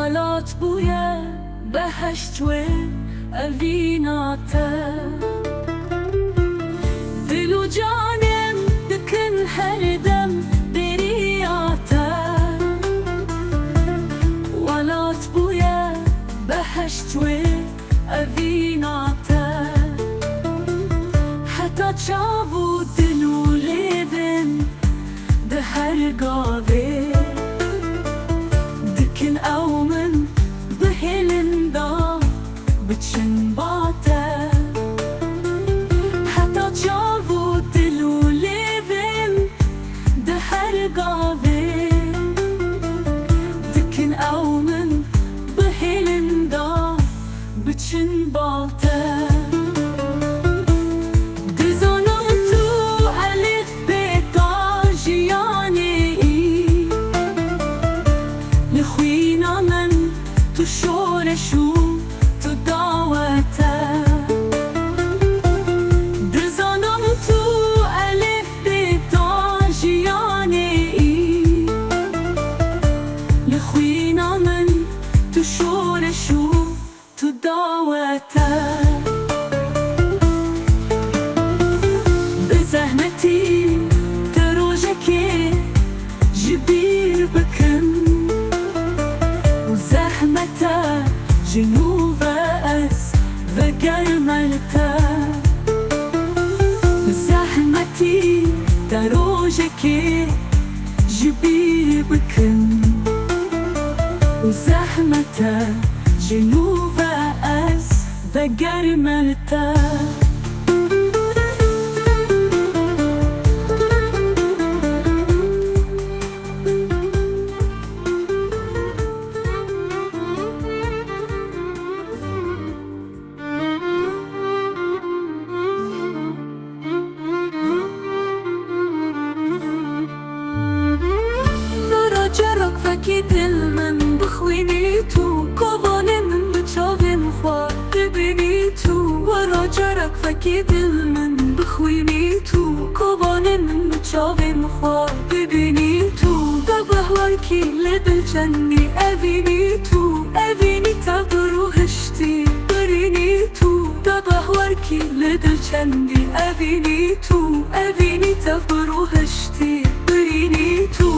ولات بویه بهشت و اویناته دل و جانم دکن هر دم بریاته ولات بویه بهشت و اویناته حتی چاو دل و لیدن ده هر گاوه دکن او من بهلن دا بچن باته حتی چاو دل و لیدن ده هر گاوه دکن او من بهلن دا بچن باته تو شورشو تو دعوته دزانم تو الف بیتا جیانه ای لخوینا من تو شورشو تو دعوته بزحمتی تروجكي جبير بكن زحمته جنوب أس وگرملته زحمتی دروجكي جبير بكن زحمته جنوب أس وگرملته جرك فكي دل من بخويني تو كواني من بچاوي مخوار ببيني تو ورا جرك فكي دل من بخويني تو كواني من بچاوي مخوار ببيني تو دبهواركي لدل جني أبيني تو أبيني تبرو هشتي بريني تو دبهواركي لدل جني أبيني تو أبيني تبرو هشتي بريني تو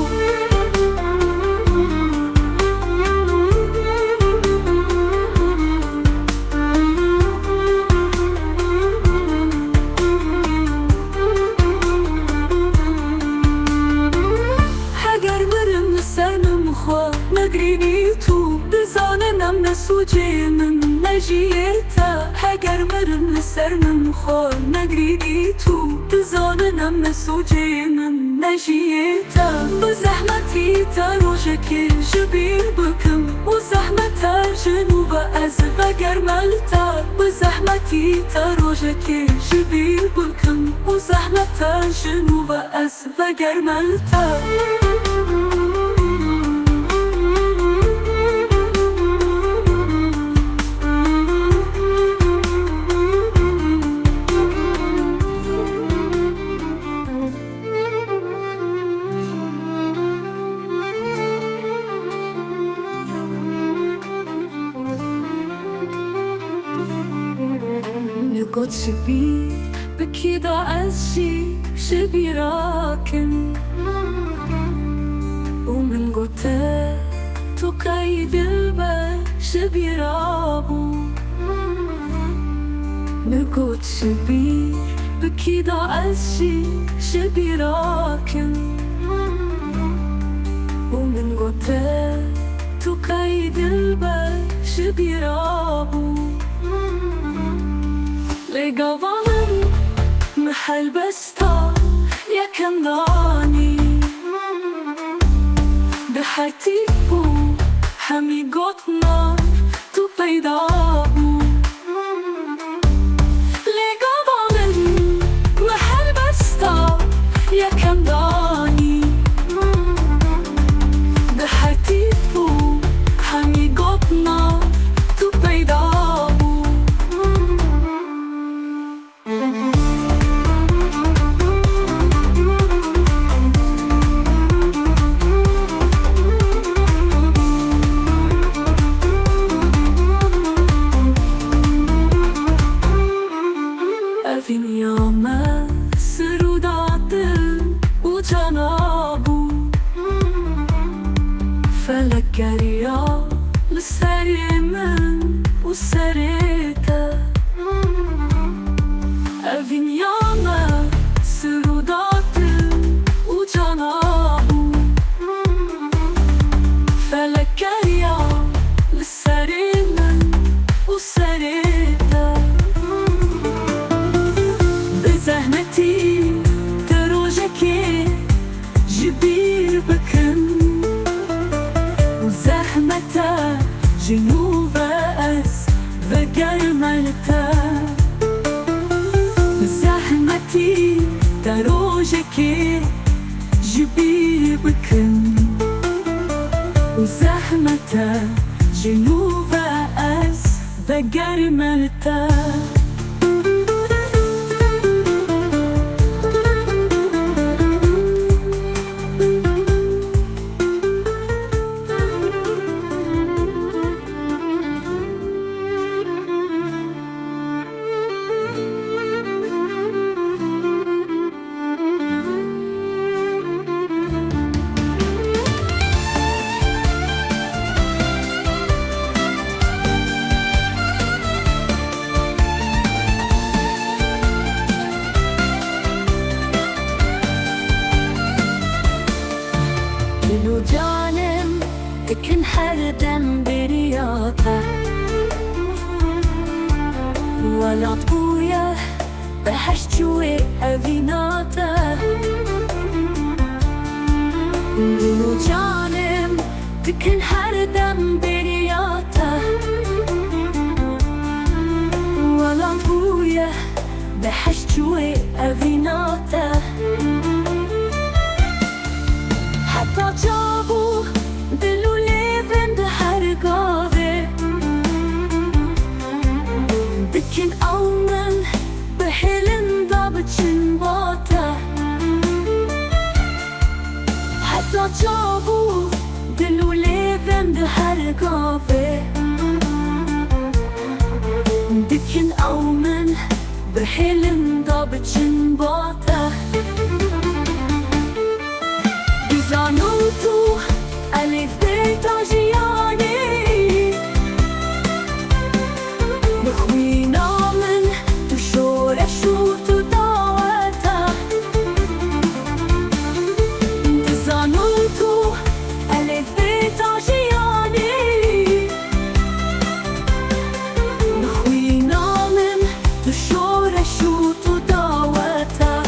نگرینی تو بزانم نسوجی من نجیتا هگر مرم لسر من خواه نگرینی تو بزانم نسوجی من نجیتا بزحمتی تا روجکی جبیر بکم و زحمتا جنوب از وگرملتا بزحمتی تا روجکی جبیر بکم و زحمتا جنوب از وگرملتا نقود شبي بكيدا عزشي شبي راكن ومن قوته تو قايد البال شبي رابو نقود شبي بكيدا عزشي شبي راكن ومن قوته تو قايد البال شبي رابو لقوانم محل بستا يكن داني بحرتي بو همي قطنا تو پیدا بو لقوانم محل بستا يكن داني بحرتي بو همي قطنا تو پیدا بو فكريا لسري من وسريتا أفينيانا سرودات وجنابو فلكريا لسري من وسريتا بزهمتي تروجكي جبير بكن وزحمتا جنوب أس وقرملتا زحمتي تروجكي جبير بكن وزحمتا جنوب أس وقرملتا لو جانم تكن حردم برياطة ولا طبوية بحشت شوي أفيناتا لو جانم تكن حردم برياطة ولا طبوية بحشت شوي أفيناتا حتى جابو دلو ليفن دحر قاضي دكن أومن بحلن ضابطشن باتا حتى جابو دلو ليفن دحر قاضي دكن أومن بحلن ضابطشن باتا زانوتو ألف بيت عجياني بخوينا من تشور شوت دعوتا زانوتو ألف بيت عجياني بخوينا من تشور شوت دعوتا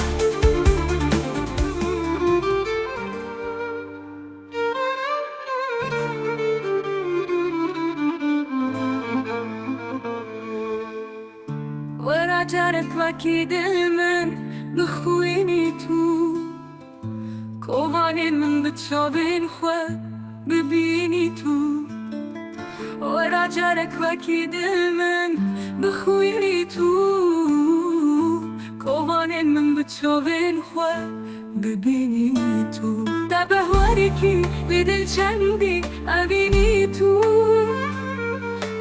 وراجعك وكيد من بخويني تو كومانين من بتشابين خوا ببيني تو وراجعك وكيد من بخويني تو كومانين من بتشابين خوا ببيني تو تبهوركي بدل شندي أبيني تو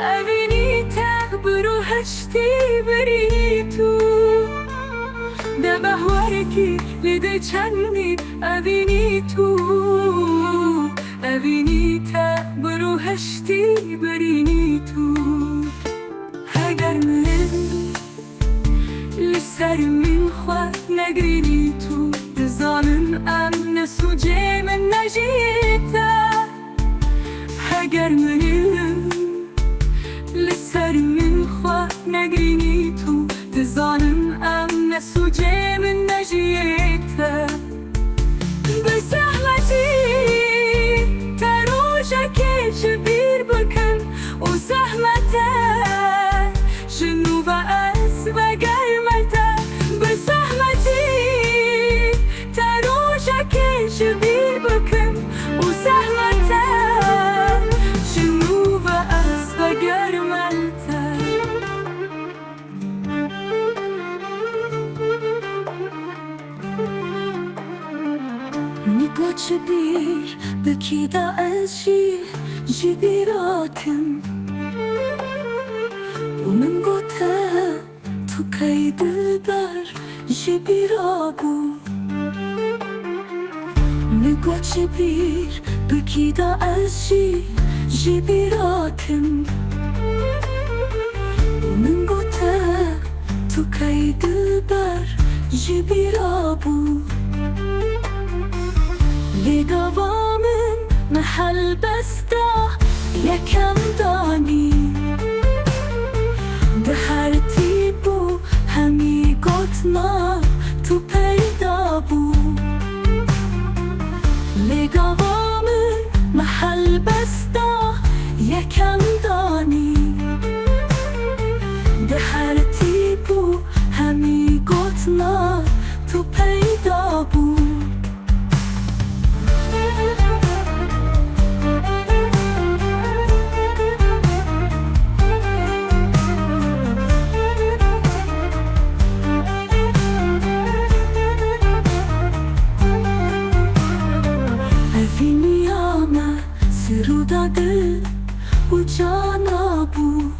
أبينيته بروحشتي بريتو دبهوركي لدي چندي أبينيتو أبينيته بروحشتي برينيتو هجر من لسر من خوا نجرينيتو ظالم أمن سوجي من نجيته هجر من لسر من خوا نگرینیتو دزانم ام نسوجه من نجیته به زحمتی تروجه جبیر بکن و زحمته جنوب از و گرمته به زحمتی تروجه جبیر بکن و زحمته جنوب از و گرمته نگاه بیر بکی اشی جبیراتم و من گوته تو کی دلبر جبیرابو نگاه بیر بکیدا از جبیراتم من گوته تو کی دلبر جبیرا بود لگوامن محل بسته یکم دانی به هر تیبو همی گوتنا تو پیدا بود لگوامن محل بسته یکم دانی به هر تیبو همی گوتنا تو پیدا بود سروداده و جانا بود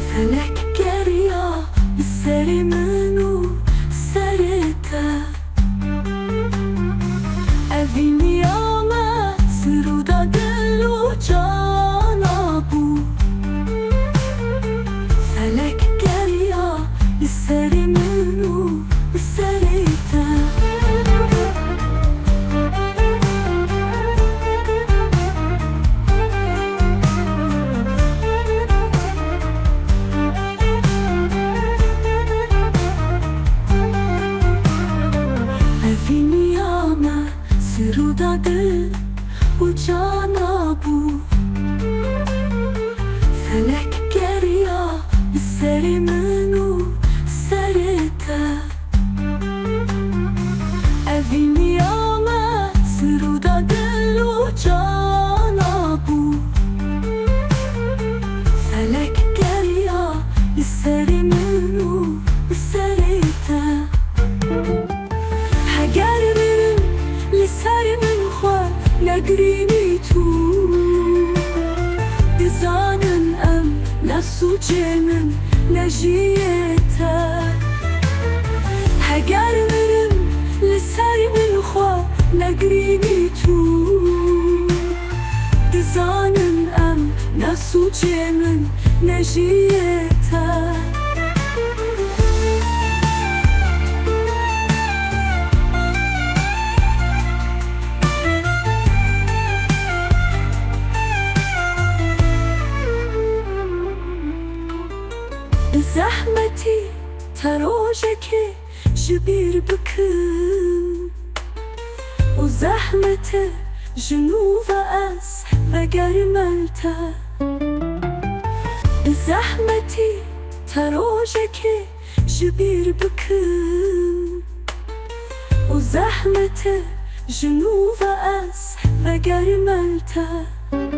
فلک گریا سر منو سرته اوینی آمد سروداده و جانا بود فلک گریا سر منو سرته سروداده و جانا بود فلک گریا سر منو سرته اوینی آمد سروداده و جانا بود فلک گریا سر منو سرته اگر سر من خواه نگرینی تو دزانن ام نسوچه من نجیته اگر منم لسر من خواه نگرینی تو دزانن ام نسوچه من نجیته زحمتی تراجه که جبیر بکن و زحمت جنوب از وگر ملته زحمتی تراجه که جبیر بکن و زحمت جنوب از وگر ملته